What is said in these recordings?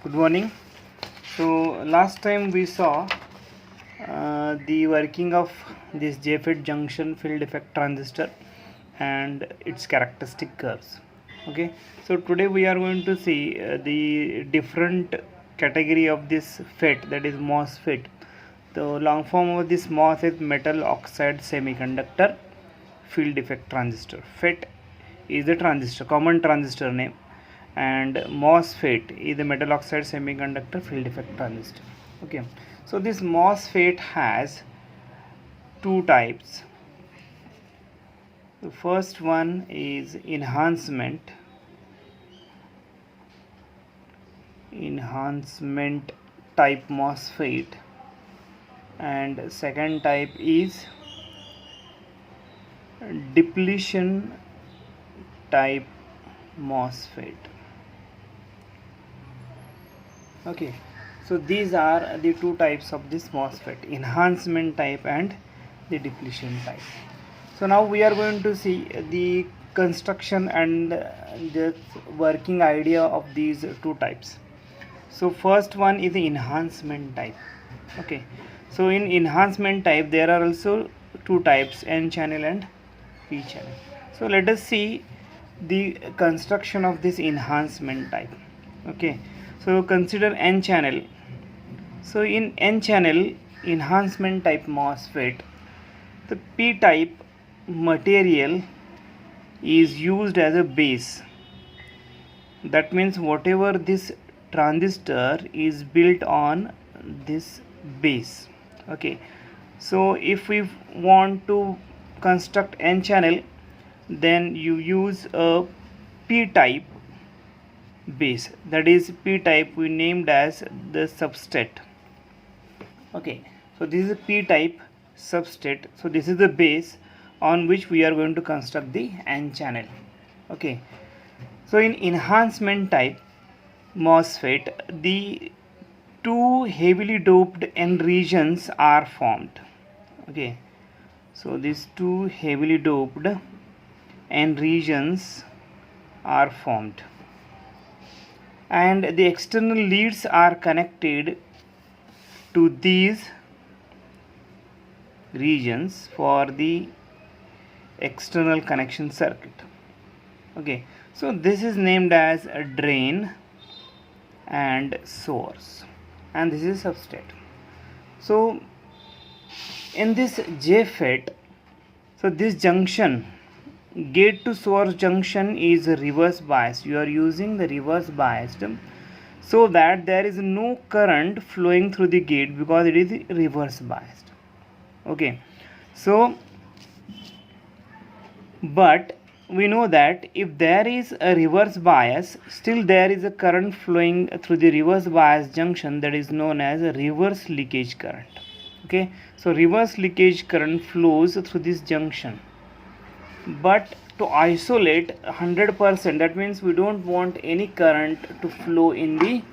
Good morning. So last time we saw the working of this JFET junction field effect transistor and its characteristic curves. Okay. So today we are going to see the different category of this FET, that is MOSFET. The long form of this MOS is metal oxide semiconductor field effect transistor. FET is the transistor, common transistor name, and MOSFET is the metal oxide semiconductor field effect transistor. Okay, so this MOSFET has two types. The first one is enhancement type MOSFET, and second type is depletion type MOSFET. Okay, so these are the two types of this MOSFET, enhancement type and the depletion type. So now we are going to see the construction and the working idea of these two types. So first one is the enhancement type. Okay, so in enhancement type there are also two types, N channel and P channel. So let us see the construction of this enhancement type. Okay, so consider N channel. So in N channel enhancement type MOSFET, the P type material is used as a base. That means whatever this transistor is built on this base. Okay, so if we want to construct N channel, then you use a P type base, that is P type we named as the substrate. Okay, so this is a P type substrate, so this is the base on which we are going to construct the N channel. Okay, so in enhancement type MOSFET, the two heavily doped N regions are formed. Okay, so these two heavily doped N regions are formed, and the external leads are connected to these regions for the external connection circuit. Okay, so this is named as a drain and source, and this is substrate. So in this JFET, so this junction, gate to source junction, is reverse biased. You are using the reverse biased so that there is no current flowing through the gate because it is reverse biased. Okay, so but we know that if there is a reverse bias, still there is a current flowing through the reverse bias junction, that is known as a reverse leakage current. Okay, so reverse leakage current flows through this junction, but to isolate 100%, that means we don't want any current to flow in the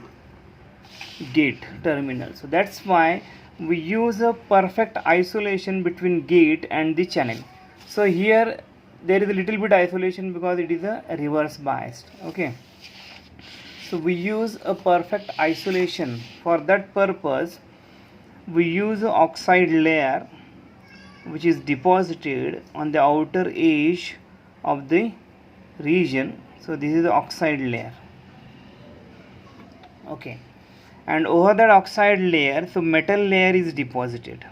gate terminal. So that's why we use a perfect isolation between gate and the channel. So here there is a little bit isolation because it is a reverse biased. Okay, so we use a perfect isolation. For that purpose we use an oxide layer which is deposited on the outer edge of the region. So this is the oxide layer. Okay, and over that oxide layer, so metal layer is deposited.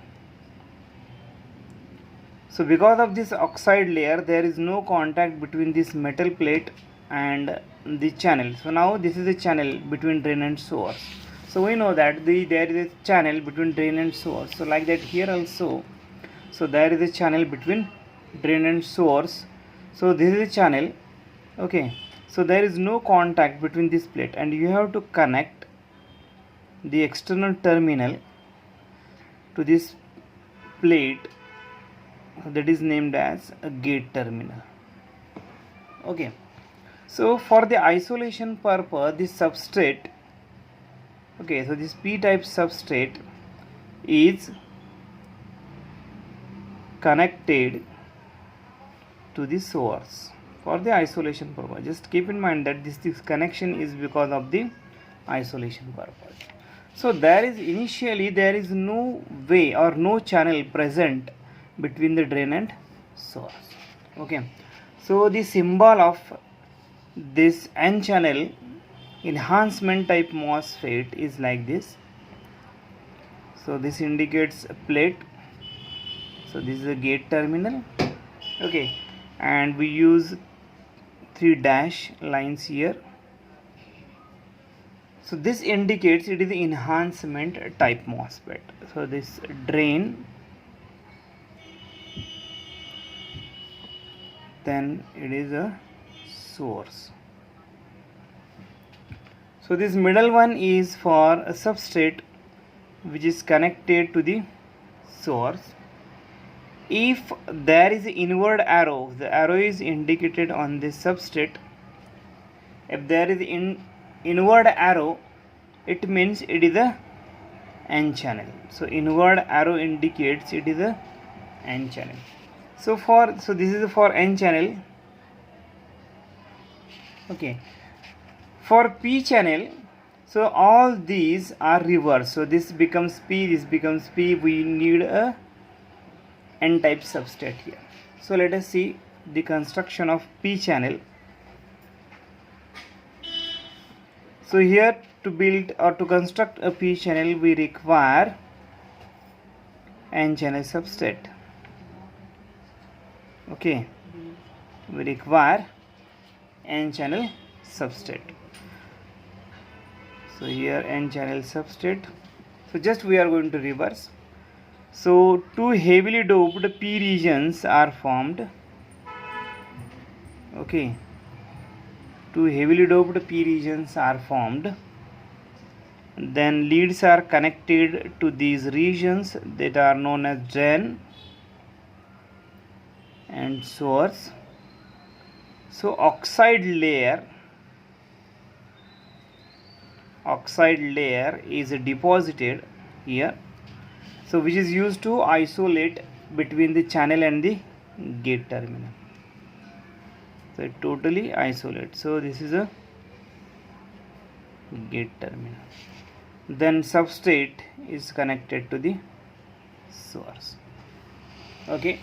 So because of this oxide layer, there is no contact between this metal plate and the channel. So now this is the channel between drain and source. So we know that there is a channel between drain and source. So like that here also, so there is a channel between drain and source. So this is a channel. Okay, so there is no contact between this plate, and you have to connect the external terminal to this plate, that is named as a gate terminal. Okay, so for the isolation purpose, this substrate, okay, so this P type substrate is connected to the source for the isolation purpose. Just keep in mind that this connection is because of the isolation purpose. So there is initially there is no way or no channel present between the drain and source. Okay, so the symbol of this n channel enhancement type MOSFET is like this. So this indicates a plate. So this is a gate terminal. Okay, and we use 3 dash lines here. So this indicates it is the enhancement type MOSFET. So this drain, then it is a source. So this middle one is for a substrate which is connected to the source. If there is an inward arrow, the arrow is indicated on this substrate. If there is inward arrow, it means it is a n channel. So inward arrow indicates it is a n channel. So this is for n channel. Okay, for p channel, so all these are reversed. So this becomes p, this becomes p. We need a n type substrate here. So let us see the construction of p channel. So here, to build or to construct a p channel, we require n channel substrate. Okay, we require n channel substrate. So here n channel substrate. So just we are going to reverse. So two heavily doped p regions are formed. Okay, two heavily doped p regions are formed. Then leads are connected to these regions that are known as drain and source. So oxide layer is deposited here, so which is used to isolate between the channel and the gate terminal. So it totally isolates. So this is a gate terminal. Then substrate is connected to the source. Okay,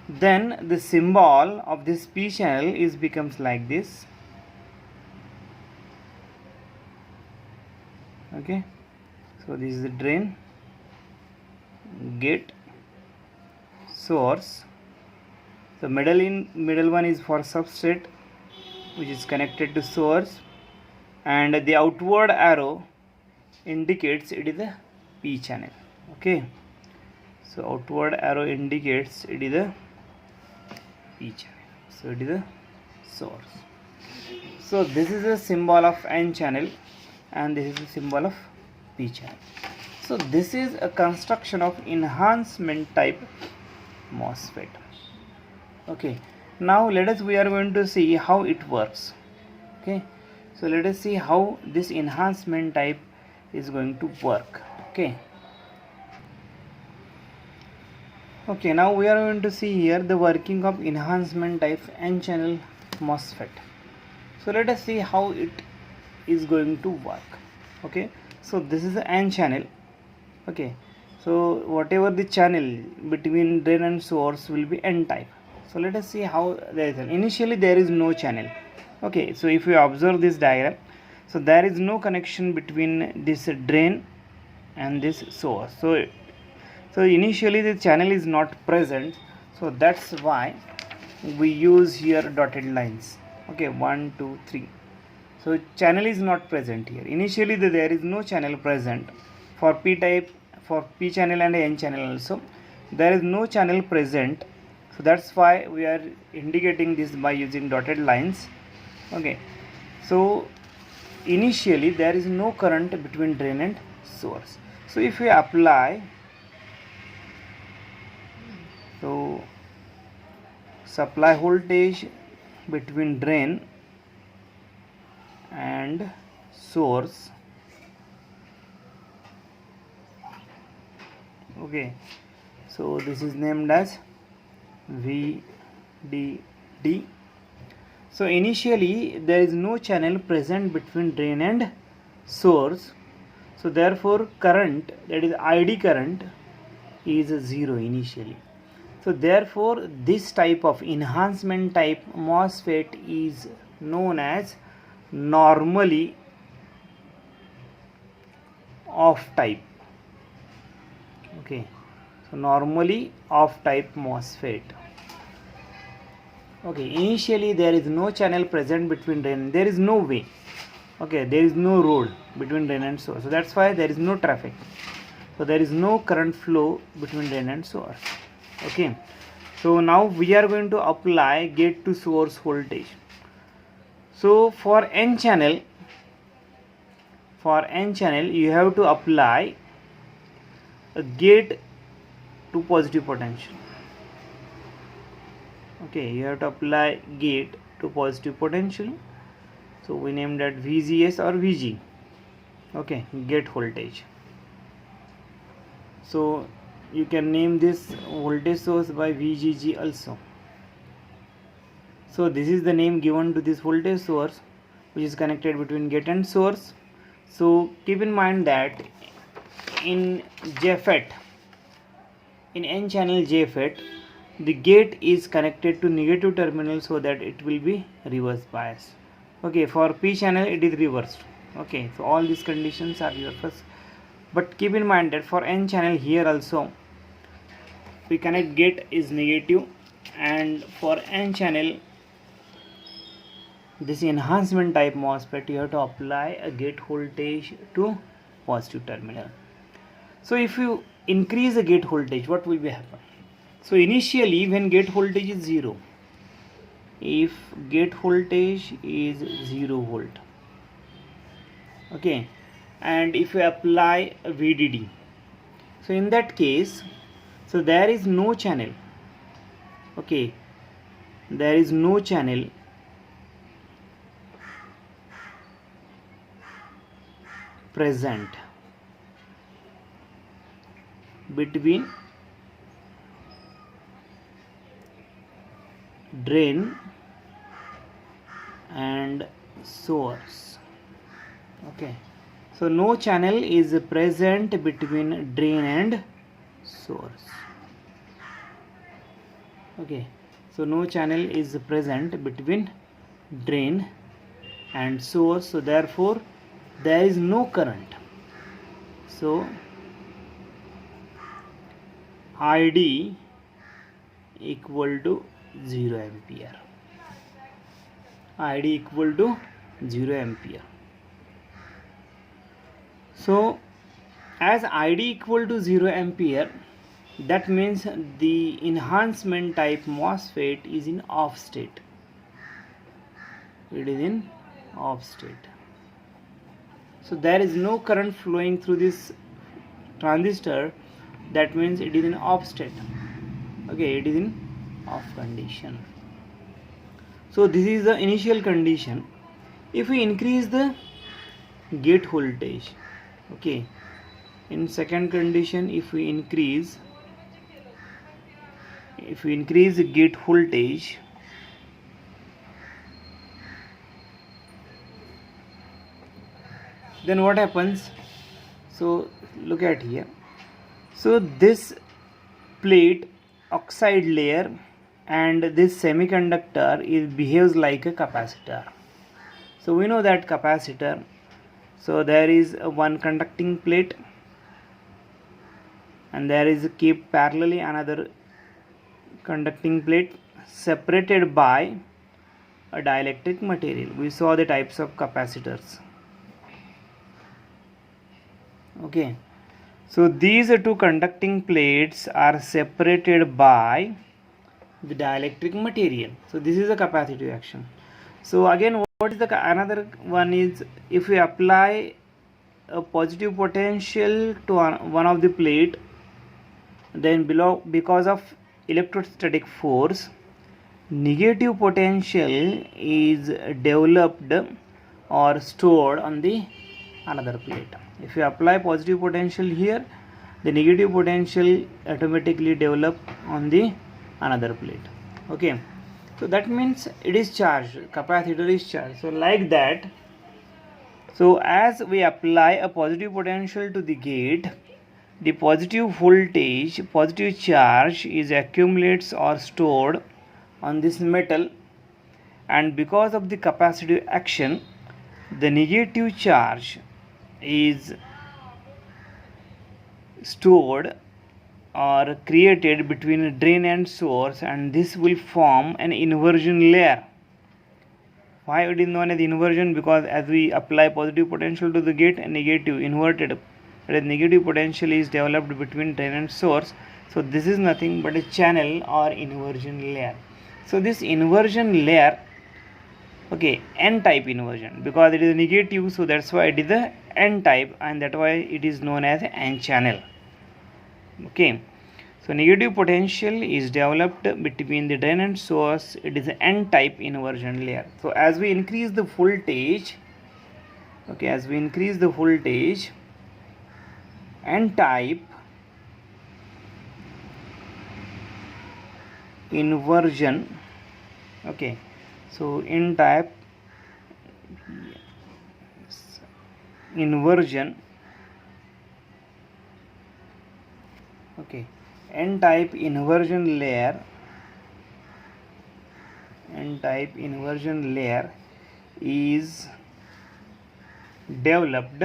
then the symbol of this p channel is becomes like this. Okay, so this is the drain, gate, source. The middle one is for substrate which is connected to source, and the outward arrow indicates it is a p channel. Okay, so outward arrow indicates it is a p channel. So it is a source. So this is a symbol of n channel and this is a symbol of p channel. So this is a construction of enhancement type MOSFET. Okay, now we are going to see how it works. Okay, so let us see how this enhancement type is going to work. Okay, now we are going to see here the working of enhancement type n channel MOSFET. So let us see how it is going to work. Okay, so this is the n channel. Okay, so whatever the channel between drain and source will be n type. So let us see how there is initially there is no channel. Okay, so if you observe this diagram, so there is no connection between this drain and this source. So initially the channel is not present, so that's why we use here dotted lines. Okay, 1 2 3. So channel is not present here. Initially there is no channel present for p type, for p channel and n channel also there is no channel present. So that's why we are indicating this by using dotted lines. Okay, so initially there is no current between drain and source. So if we apply, so supply voltage between drain and source. Okay, so this is named as VDD. So initially there is no channel present between drain and source, so therefore current, that is ID current, is 0 initially. So therefore this type of enhancement type MOSFET is known as normally off type. Okay, so normally off type MOSFET. Okay, initially there is no channel present between drain, there is no way. Okay, there is no road between drain and source, so that's why there is no traffic, so there is no current flow between drain and source. Okay, so now we are going to apply gate to source voltage. So for n channel you have to apply a gate to positive potential. Okay, you have to apply gate to positive potential, so we name that VGS or VG. Okay, gate voltage. So you can name this voltage source by VGG also. So this is the name given to this voltage source which is connected between gate and source. So keep in mind that in JFET, in n channel JFET, the gate is connected to negative terminal so that it will be reverse bias. Okay, for P channel it is reversed. Okay, so all these conditions are reversed, but keep in mind that for n channel here also we connect gate is negative, and for n channel this enhancement type MOSFET you have to apply a gate voltage to positive terminal. So if you increase the gate voltage, what will be happen? So initially when gate voltage is 0, if gate voltage is 0 volt, okay, and if you apply a VDD, so in that case, so there is no channel. Okay, there is no channel present between drain and source. Okay, so no channel is present between drain and source. Okay, so no channel is present between drain and source, so therefore there is no current. So ID equal to 0 ampere. ID equal to 0 ampere. So as ID equal to 0 ampere, that means the enhancement type MOSFET is in off state. It is in off state. So there is no current flowing through this transistor, that means it is in off state. Okay, it is in off condition. So this is the initial condition. If we increase the gate voltage, okay, in second condition, if we increase the gate voltage, then what happens? So look at here. So this plate oxide layer and this semiconductor behaves like a capacitor. So we know that capacitor, so there is one conducting plate and there is kept parallelly another conducting plate separated by a dielectric material. We saw the types of capacitors. Okay, so these two conducting plates are separated by the dielectric material. So this is a capacitive action. So again, what is the another one is, if we apply a positive potential to one of the plate, then below, because of electrostatic force, negative potential is developed or stored on the another plate. If you apply positive potential here, the negative potential automatically develop on the another plate. Okay, so that means it is charged, capacitor is charged. So like that, So as we apply a positive potential to the gate, the positive voltage, positive charge is accumulates or stored on this metal, and because of the capacitive action, the negative charge is stored or created between drain and source, and this will form an inversion layer. Why it is known as inversion? Because as we apply positive potential to the gate, a negative inverted, that is negative potential is developed between drain and source. So this is nothing but a channel or inversion layer. So this inversion layer, okay, n type inversion, because it is negative, so that's why it is the n type, and that's why it is known as n channel. Okay, so negative potential is developed between the drain and source. It is an n type inversion layer. So as we increase the voltage, okay, as we increase the voltage, n type inversion, okay, so n type inversion, okay, n type inversion layer, n type inversion layer is developed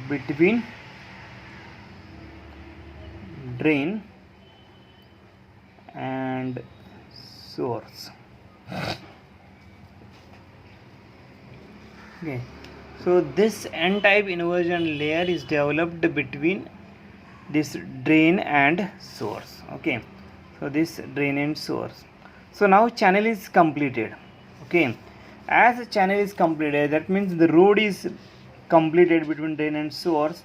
between drain and source. Okay, so this n type inversion layer is developed between this drain and source. Okay, so this drain and source. So now channel is completed. Okay, as a channel is completed, that means the road is completed between drain and source,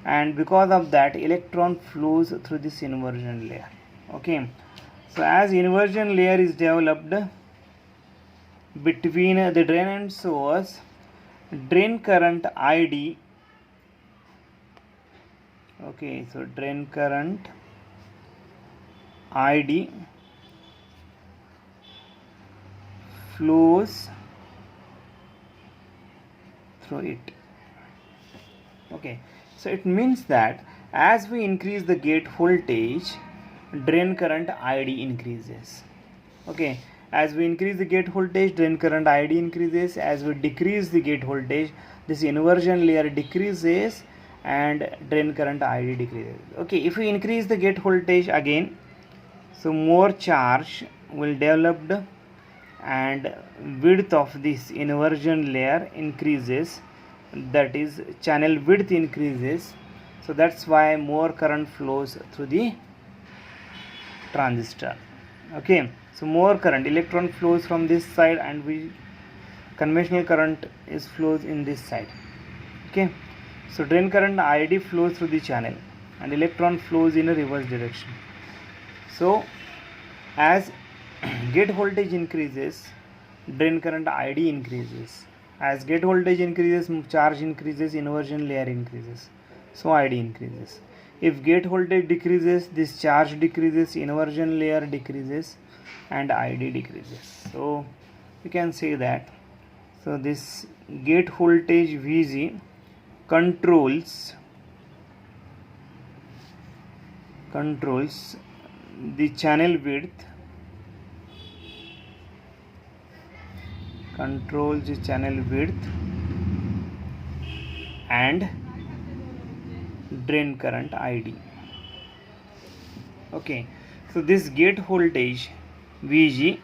and because of that electron flows through this inversion layer. Okay, so as inversion layer is developed between the drain and source, drain current ID, okay, so drain current ID flows through it. Okay, so it means that as we increase the gate voltage, drain current ID increases. Okay, as we increase the gate voltage, drain current ID increases. As we decrease the gate voltage, this inversion layer decreases and drain current ID decreases. Okay, if we increase the gate voltage again, so more charge will developed and width of this inversion layer increases, that is channel width increases. So that's why more current flows through the transistor. Okay, so more current, electron flows from this side, and we conventional current is flows in this side. Okay, so drain current ID flows through the channel and electron flows in a reverse direction. So as gate voltage increases, drain current ID increases. As gate voltage increases, charge increases, inversion layer increases, so ID increases. If gate voltage decreases, this charge decreases, inversion layer decreases, and ID decreases. So we can say that, so this gate voltage VG controls the channel width, and drain current ID. Okay, so this gate voltage VG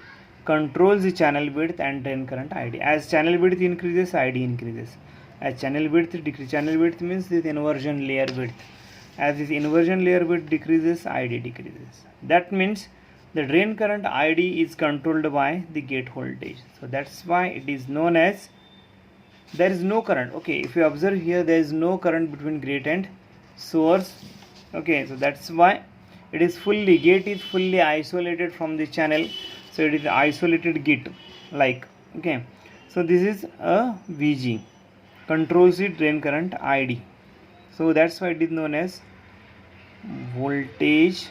controls the channel width and drain current ID. As channel width increases, ID increases. As channel width decreases, channel width means this inversion layer width. As this inversion layer width decreases, ID decreases. That means the drain current ID is controlled by the gate voltage. So that's why it is known as, there is no current. Okay, if you observe here, there is no current between gate and source. Okay, so that's why it is fully, gate is fully isolated from the channel. So it is isolated gate like. Okay, so this is a VG, controls the drain current ID. So that's why it is known as voltage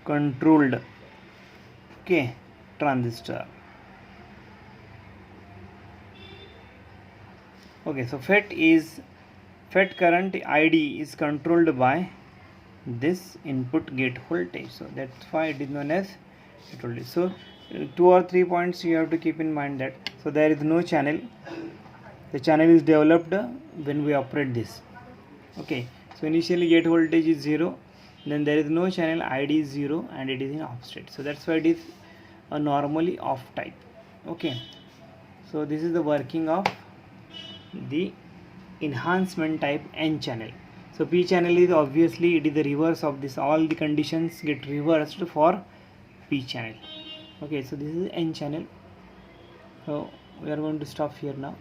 controlled, okay, transistor. Okay, so FET current ID is controlled by this input gate voltage, so that's why it is known as FET voltage. So 2 or 3 points you have to keep in mind that, so there is no channel, the channel is developed when we operate this. Okay, so initially gate voltage is 0, then there is no channel, ID is 0 and it is in off state, so that's why it is a normally off type. Okay, so this is the working of the enhancement type N channel. So P channel is obviously it is the reverse of this, all the conditions get reversed for P channel. Okay, so this is N channel. So we are going to stop here now.